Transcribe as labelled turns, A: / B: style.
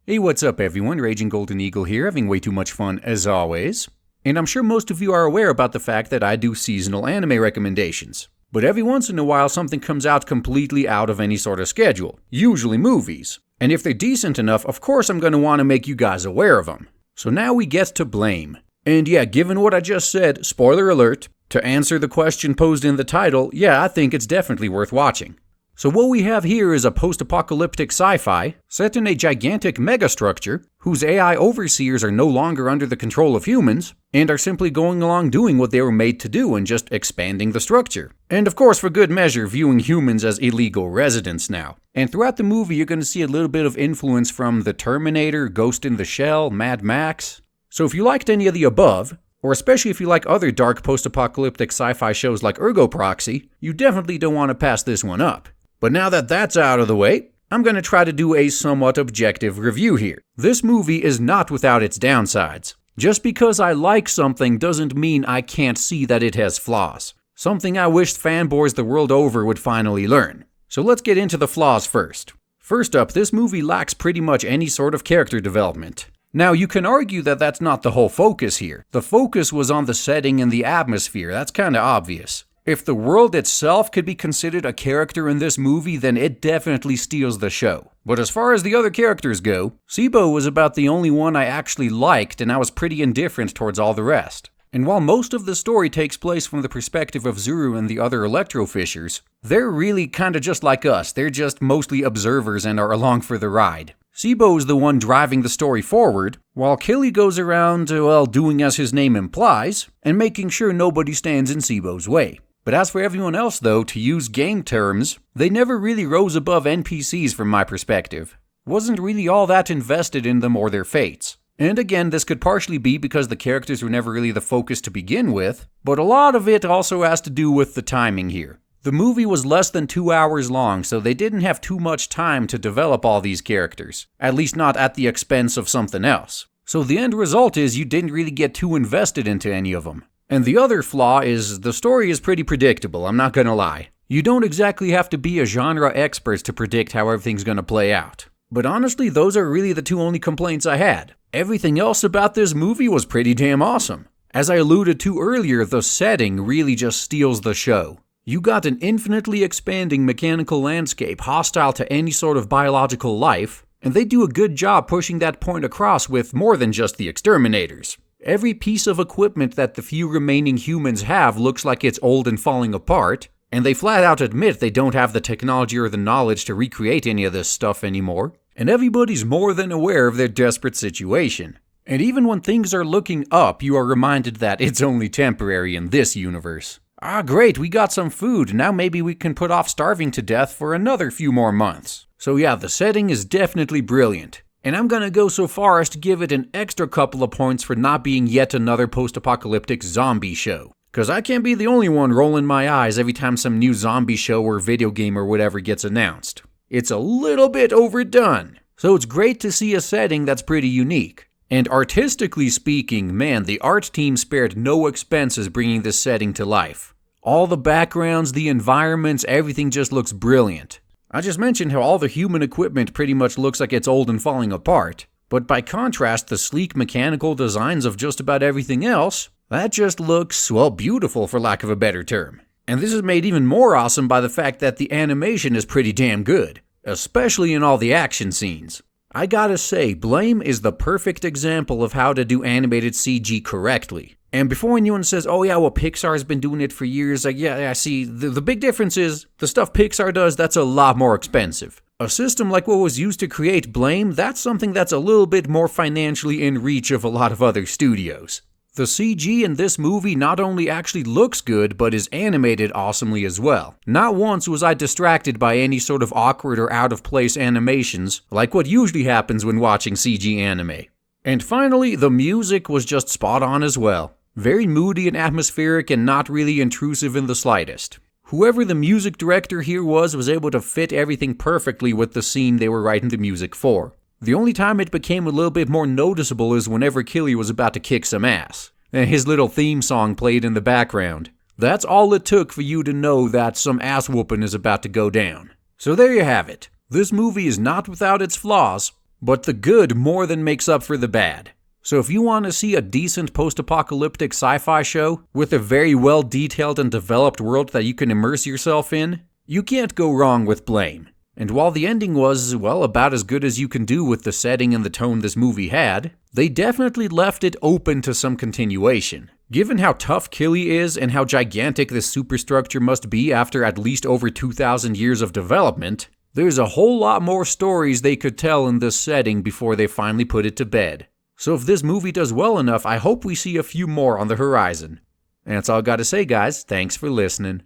A: Hey, what's up everyone? Raging Golden Eagle here, having way too much fun as always. And I'm sure most of you are aware about the fact that I do seasonal anime recommendations. But every once in a while something comes out completely out of any sort of schedule, usually movies. And if they're decent enough, of course I'm going to want to make you guys aware of them. So now we get to Blame. And yeah, given what I just said, spoiler alert, to answer the question posed in the title, yeah, I think it's definitely worth watching. So what we have here is a post-apocalyptic sci-fi set in a gigantic megastructure whose AI overseers are no longer under the control of humans and are simply going along doing what they were made to do and just expanding the structure. And of course, for good measure, viewing humans as illegal residents now. And throughout the movie, you're going to see a little bit of influence from The Terminator, Ghost in the Shell, Mad Max. So if you liked any of the above, or especially if you like other dark post-apocalyptic sci-fi shows like Ergo Proxy, you definitely don't want to pass this one up. But now that that's out of the way, I'm going to try to do a somewhat objective review here. This movie is not without its downsides. Just because I like something doesn't mean I can't see that it has flaws. Something I wished fanboys the world over would finally learn. So let's get into the flaws first. First up, this movie lacks pretty much any sort of character development. Now, you can argue that that's not the whole focus here. The focus was on the setting and the atmosphere, that's kinda obvious. If the world itself could be considered a character in this movie, then it definitely steals the show. But as far as the other characters go, Sibo was about the only one I actually liked, and I was pretty indifferent towards all the rest. And while most of the story takes place from the perspective of Zuru and the other Electrofishers, they're really kinda just like us. They're just mostly observers and are along for the ride. Sibo is the one driving the story forward, while Killy goes around, doing as his name implies, and making sure nobody stands in Sibo's way. But as for everyone else though, to use game terms, they never really rose above NPCs from my perspective. Wasn't really all that invested in them or their fates. And again, this could partially be because the characters were never really the focus to begin with, but a lot of it also has to do with the timing here. The movie was less than 2 hours long, so they didn't have too much time to develop all these characters, at least not at the expense of something else. So the end result is you didn't really get too invested into any of them. And the other flaw is the story is pretty predictable, I'm not gonna lie. You don't exactly have to be a genre expert to predict how everything's gonna play out. But honestly, those are really the two only complaints I had. Everything else about this movie was pretty damn awesome. As I alluded to earlier, the setting really just steals the show. You got an infinitely expanding mechanical landscape hostile to any sort of biological life, and they do a good job pushing that point across with more than just the exterminators. Every piece of equipment that the few remaining humans have looks like it's old and falling apart, and they flat out admit they don't have the technology or the knowledge to recreate any of this stuff anymore, and everybody's more than aware of their desperate situation. And even when things are looking up, you are reminded that it's only temporary in this universe. Ah, great, we got some food, now maybe we can put off starving to death for another few more months. So yeah, the setting is definitely brilliant. And I'm gonna go so far as to give it an extra couple of points for not being yet another post-apocalyptic zombie show. Cause I can't be the only one rolling my eyes every time some new zombie show or video game or whatever gets announced. It's a little bit overdone. So it's great to see a setting that's pretty unique. And artistically speaking, man, the art team spared no expenses bringing this setting to life. All the backgrounds, the environments, everything just looks brilliant. I just mentioned how all the human equipment pretty much looks like it's old and falling apart, but by contrast, the sleek mechanical designs of just about everything else, that just looks, well, beautiful for lack of a better term. And this is made even more awesome by the fact that the animation is pretty damn good, especially in all the action scenes. I gotta say, Blame is the perfect example of how to do animated CG correctly. And before anyone says, oh yeah, well Pixar's been doing it for years, like yeah, I see, the big difference is, the stuff Pixar does, that's a lot more expensive. A system like what was used to create Blame, that's something that's a little bit more financially in reach of a lot of other studios. The CG in this movie not only actually looks good, but is animated awesomely as well. Not once was I distracted by any sort of awkward or out-of-place animations, like what usually happens when watching CG anime. And finally, the music was just spot on as well. Very moody and atmospheric and not really intrusive in the slightest. Whoever the music director here was able to fit everything perfectly with the scene they were writing the music for. The only time it became a little bit more noticeable is whenever Killy was about to kick some ass, and his little theme song played in the background. That's all it took for you to know that some ass whooping is about to go down. So there you have it. This movie is not without its flaws, but the good more than makes up for the bad. So if you want to see a decent post-apocalyptic sci-fi show with a very well-detailed and developed world that you can immerse yourself in, you can't go wrong with Blame. And while the ending was, well, about as good as you can do with the setting and the tone this movie had, they definitely left it open to some continuation. Given how tough Killy is and how gigantic this superstructure must be after at least over 2,000 years of development, there's a whole lot more stories they could tell in this setting before they finally put it to bed. So if this movie does well enough, I hope we see a few more on the horizon. And that's all I gotta say, guys. Thanks for listening.